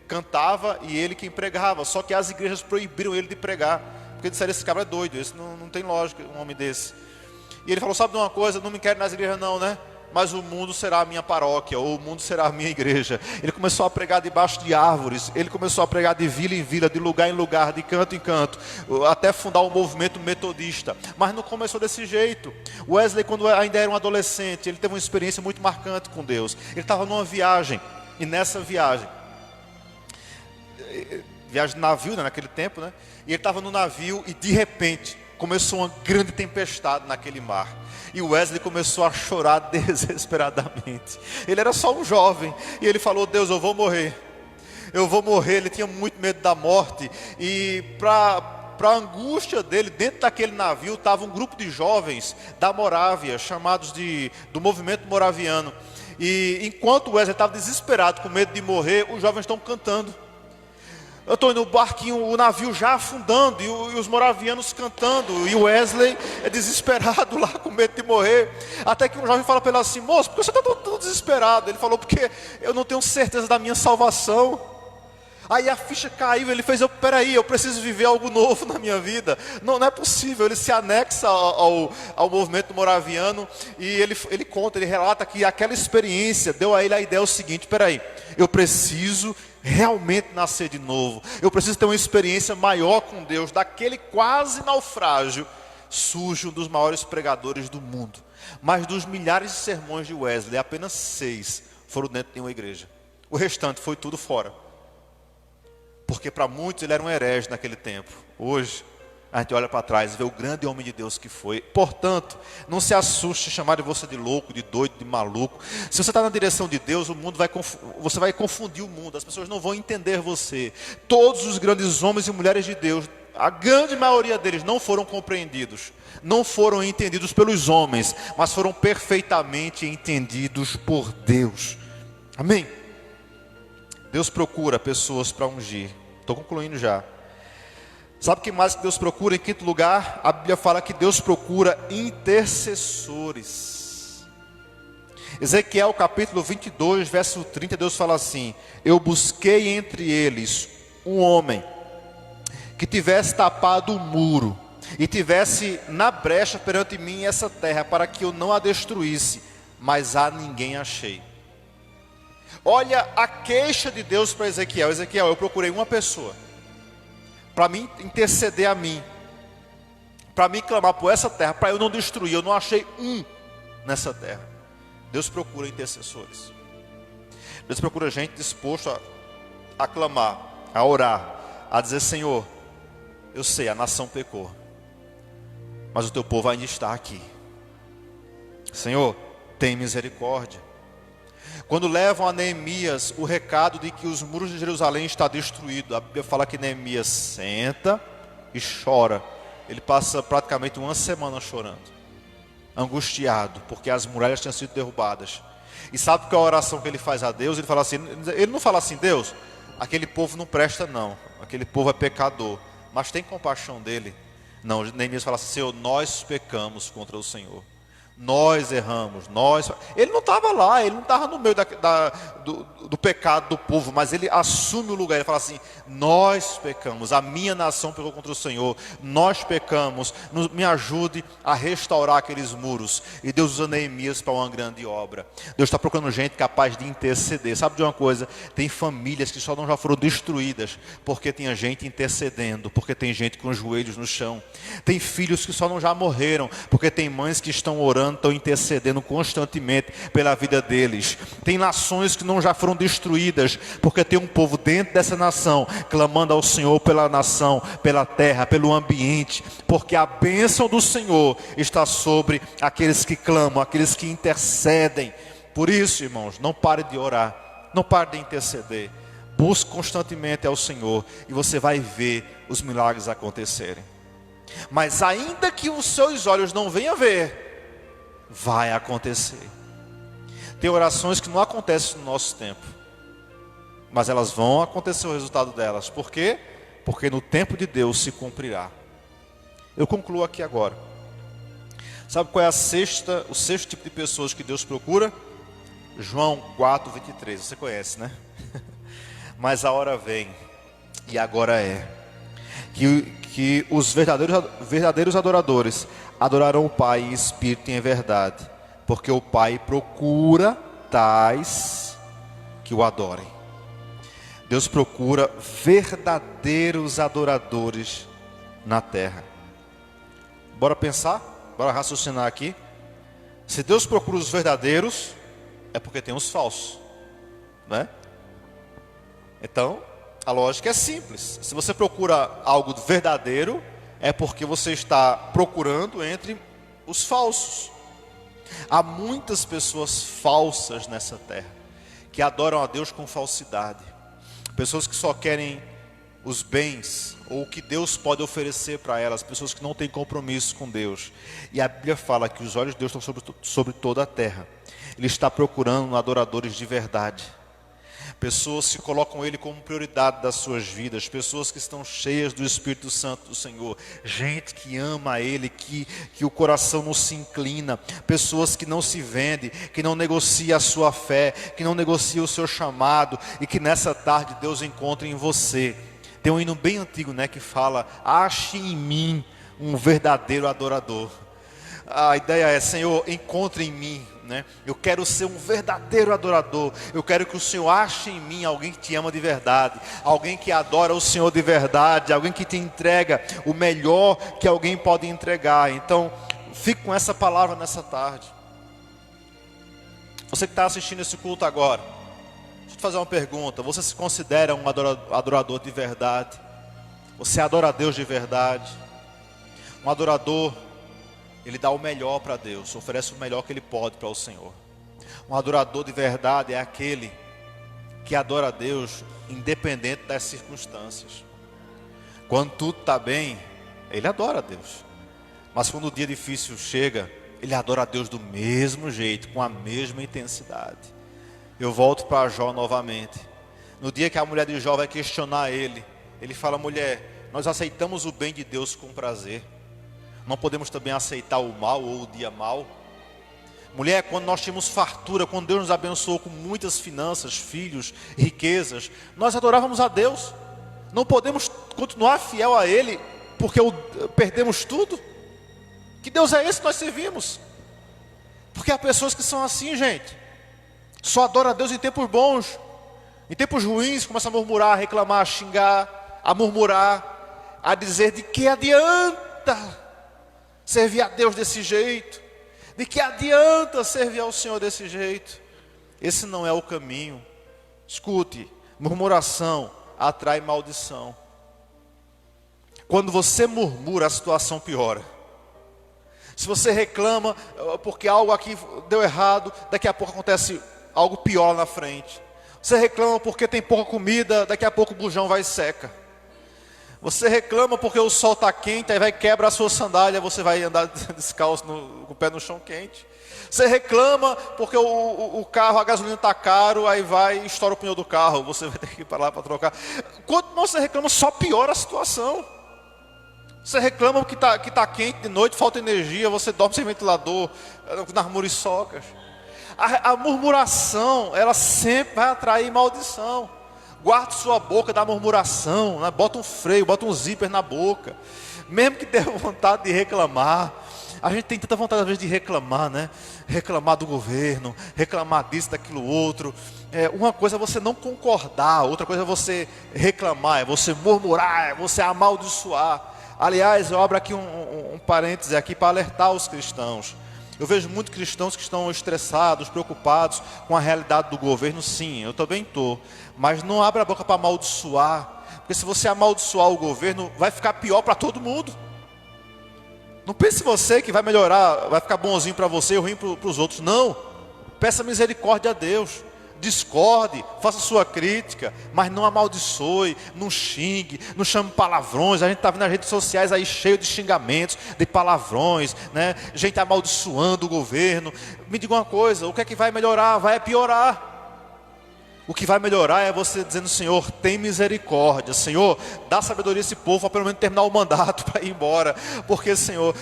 cantava e ele quem pregava. Só que as igrejas proibiram ele de pregar, porque disseram: esse cara é doido, esse não tem lógica, um homem desse. E ele falou: sabe de uma coisa, não me quero nas igrejas não, né? mas o mundo será a minha paróquia, ou o mundo será a minha igreja. Ele começou a pregar debaixo de árvores, ele começou a pregar de vila em vila, de lugar em lugar, de canto em canto, até fundar um movimento metodista. Mas não começou desse jeito. Wesley, quando ainda era um adolescente, ele teve uma experiência muito marcante com Deus. Ele estava numa viagem, e nessa viagem de navio, né, naquele tempo, né? E ele estava no navio e de repente começou uma grande tempestade naquele mar. E Wesley começou a chorar desesperadamente. Ele era só um jovem e ele falou: Deus, eu vou morrer. Eu vou morrer. Ele tinha muito medo da morte. E para a angústia dele, dentro daquele navio estava um grupo de jovens da Morávia, chamados do movimento moraviano. E enquanto Wesley estava desesperado, com medo de morrer, os jovens estão cantando. Eu estou no barquinho, o navio já afundando, e os moravianos cantando, e o Wesley é desesperado lá, com medo de morrer. Até que um jovem fala para ele assim: moço, por que você está tão desesperado? Ele falou: porque eu não tenho certeza da minha salvação. Aí a ficha caiu, ele fez: peraí, eu preciso viver algo novo na minha vida. Não é possível. Ele se anexa ao movimento moraviano, e ele conta, ele relata que aquela experiência deu a ele a ideia seguinte: peraí, eu preciso realmente nascer de novo. Eu preciso ter uma experiência maior com Deus. Daquele quase naufrágio surge um dos maiores pregadores do mundo. Mas dos milhares de sermões de Wesley, apenas 6 foram dentro de uma igreja. O restante foi tudo fora. Porque para muitos ele era um herege naquele tempo. Hoje a gente olha para trás e vê o grande homem de Deus que foi. Portanto, não se assuste chamarem você de louco, de doido, de maluco. Se você está na direção de Deus, você vai confundir o mundo. As pessoas não vão entender você. Todos os grandes homens e mulheres de Deus, a grande maioria deles não foram compreendidos. Não foram entendidos pelos homens, mas foram perfeitamente entendidos por Deus. Amém? Deus procura pessoas para ungir. Estou concluindo já. Sabe o que mais que Deus procura? Em quinto lugar, a Bíblia fala que Deus procura intercessores. Ezequiel capítulo 22, verso 30, Deus fala assim: eu busquei entre eles um homem que tivesse tapado o muro e tivesse na brecha perante mim essa terra, para que eu não a destruísse, mas a ninguém achei. Olha a queixa de Deus para Ezequiel: Ezequiel, eu procurei uma pessoa para mim interceder a mim, para mim clamar por essa terra, para eu não destruir. Eu não achei um nessa terra. Deus procura intercessores. Deus procura gente disposto a clamar, a orar, a dizer: Senhor, eu sei, a nação pecou, mas o teu povo ainda está aqui. Senhor, tem misericórdia. Quando levam a Neemias o recado de que os muros de Jerusalém estão destruídos, a Bíblia fala que Neemias senta e chora. Ele passa praticamente uma semana chorando, angustiado, porque as muralhas tinham sido derrubadas. E sabe qual é a oração que ele faz a Deus? Ele não fala assim: Deus, aquele povo não presta não, aquele povo é pecador, mas tem compaixão dele. Não, Neemias fala assim: Senhor, nós pecamos contra o Senhor. Nós erramos, Ele não estava lá, ele não estava no meio do pecado do povo, mas ele assume o lugar. Ele fala assim: nós pecamos, a minha nação pecou contra o Senhor, nós pecamos, me ajude a restaurar aqueles muros. E Deus usa Neemias para uma grande obra. Deus está procurando gente capaz de interceder. Sabe de uma coisa? Tem famílias que só não já foram destruídas porque tem gente intercedendo, porque tem gente com os joelhos no chão. Tem filhos que só não já morreram porque tem mães que estão orando, estão intercedendo constantemente pela vida deles. Tem nações que não já foram destruídas porque tem um povo dentro dessa nação clamando ao Senhor pela nação, pela terra, pelo ambiente, porque a bênção do Senhor está sobre aqueles que clamam, aqueles que intercedem. Por isso, irmãos, não pare de orar, não pare de interceder. Busque constantemente ao Senhor e você vai ver os milagres acontecerem. Mas ainda que os seus olhos não venham ver, vai acontecer. Tem orações que não acontecem no nosso tempo, mas elas vão acontecer, o resultado delas. Por quê? Porque no tempo de Deus se cumprirá. Eu concluo aqui agora. Sabe qual é o sexto tipo de pessoas que Deus procura? João 4, 23, você conhece, né? Mas a hora vem, e agora é, que os verdadeiros adoradores adorarão o Pai em espírito e em verdade, porque o Pai procura tais que o adorem. Deus procura verdadeiros adoradores na terra. Bora pensar? Bora raciocinar aqui? Se Deus procura os verdadeiros, é porque tem os falsos, né? Então, a lógica é simples. Se você procura algo verdadeiro, é porque você está procurando entre os falsos. Há muitas pessoas falsas nessa terra, que adoram a Deus com falsidade. Pessoas que só querem os bens, ou o que Deus pode oferecer para elas. Pessoas que não têm compromisso com Deus. E a Bíblia fala que os olhos de Deus estão sobre toda a terra. Ele está procurando adoradores de verdade. Pessoas que colocam Ele como prioridade das suas vidas. Pessoas que estão cheias do Espírito Santo do Senhor. Gente que ama Ele, que o coração não se inclina. Pessoas que não se vendem, que não negociam a sua fé, que não negociam o seu chamado. E que nessa tarde Deus encontre em você. Tem um hino bem antigo, né, que fala: ache em mim um verdadeiro adorador. A ideia é: Senhor, encontre em mim, né? Eu quero ser um verdadeiro adorador. Eu quero que o Senhor ache em mim alguém que te ama de verdade, alguém que adora o Senhor de verdade, alguém que te entrega o melhor que alguém pode entregar. Então, fique com essa palavra nessa tarde. Você que está assistindo esse culto agora, deixa eu te fazer uma pergunta: você se considera um adorador de verdade? Você adora a Deus de verdade? Um adorador, ele dá o melhor para Deus, oferece o melhor que ele pode para o Senhor. Um adorador de verdade é aquele que adora a Deus independente das circunstâncias. Quando tudo está bem, ele adora a Deus. Mas quando o dia difícil chega, ele adora a Deus do mesmo jeito, com a mesma intensidade. Eu volto para Jó novamente. No dia que a mulher de Jó vai questionar ele, ele fala: mulher, nós aceitamos o bem de Deus com prazer. Não podemos também aceitar o mal ou o dia mal? Mulher, quando nós tínhamos fartura, quando Deus nos abençoou com muitas finanças, filhos, riquezas, nós adorávamos a Deus. Não podemos continuar fiel a Ele porque perdemos tudo? Que Deus é esse que nós servimos? Porque há pessoas que são assim, gente. Só adoram a Deus em tempos bons. Em tempos ruins começa a murmurar, a reclamar, a xingar, a murmurar, a dizer: de que adianta servir a Deus desse jeito? De que adianta servir ao Senhor desse jeito? Esse não é o caminho. Escute, murmuração atrai maldição. Quando você murmura, a situação piora. Se você reclama porque algo aqui deu errado, daqui a pouco acontece algo pior lá na frente. Você reclama porque tem pouca comida, daqui a pouco o bujão vai e seca. Você reclama porque o sol está quente, aí vai quebra a sua sandália, você vai andar descalço, com o pé no chão quente. Você reclama porque o carro, a gasolina está caro, aí vai e estoura o pneu do carro, você vai ter que ir para lá para trocar. Quanto mais você reclama, só piora a situação. Você reclama que tá quente de noite, falta energia, você dorme sem ventilador, nas muriçocas. A murmuração, ela sempre vai atrair maldição. Guarde sua boca da murmuração, né? Bota um freio, bota um zíper na boca. Mesmo que tenha vontade de reclamar. A gente tem tanta vontade às vezes de reclamar, né? Reclamar do governo, reclamar disso, daquilo outro. Uma coisa é você não concordar, outra coisa é você reclamar, é você murmurar, é você amaldiçoar. Aliás, eu abro aqui um parêntese aqui para alertar os cristãos. Eu vejo muitos cristãos que estão estressados, preocupados com a realidade do governo. Sim, eu também estou. Mas não abra a boca para amaldiçoar. Porque se você amaldiçoar o governo, vai ficar pior para todo mundo. Não pense você que vai melhorar, vai ficar bonzinho para você e ruim para os outros. Não. Peça misericórdia a Deus. Discorde, faça sua crítica, mas não amaldiçoe, não xingue, não chame palavrões. A gente está vendo nas redes sociais aí cheio de xingamentos, de palavrões, né? Gente amaldiçoando o governo. Me diga uma coisa: o que é que vai melhorar? Vai piorar. O que vai melhorar é você dizendo: Senhor, tem misericórdia. Senhor, dá sabedoria a esse povo para pelo menos terminar o mandato para ir embora. Porque, Senhor,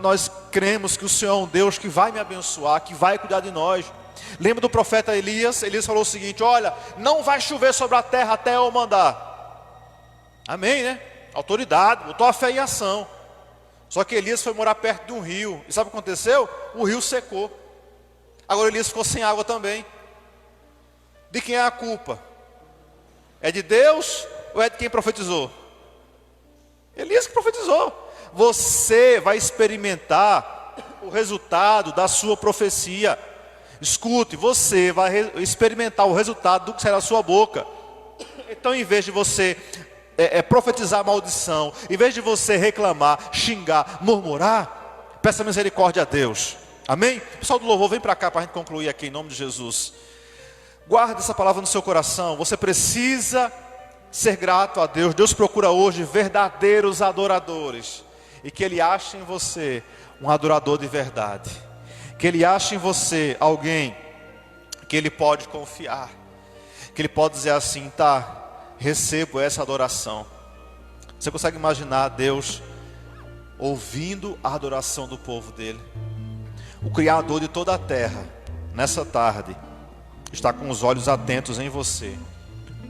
nós cremos que o Senhor é um Deus que vai me abençoar, que vai cuidar de nós. Lembra do profeta Elias? Elias falou o seguinte: olha, não vai chover sobre a terra até eu mandar. Amém, né? Autoridade, botou a fé em ação. Só que Elias foi morar perto de um rio. E sabe o que aconteceu? O rio secou. Agora Elias ficou sem água também. De quem é a culpa? É de Deus ou é de quem profetizou? Elias que profetizou. Você vai experimentar o resultado da sua profecia. Escute, você vai experimentar o resultado do que sai da sua boca. Então, em vez de você profetizar maldição, em vez de você reclamar, xingar, murmurar, peça misericórdia a Deus. Amém? Pessoal do louvor, vem para cá para a gente concluir aqui em nome de Jesus. Guarde essa palavra no seu coração. Você precisa ser grato a Deus. Deus procura hoje verdadeiros adoradores. E que Ele ache em você um adorador de verdade. Que Ele ache em você alguém que Ele pode confiar. Que Ele pode dizer assim, tá, recebo essa adoração. Você consegue imaginar Deus ouvindo a adoração do povo dele? O Criador de toda a terra, nessa tarde, está com os olhos atentos em você,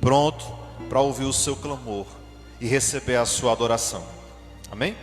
pronto para ouvir o seu clamor e receber a sua adoração. Amém?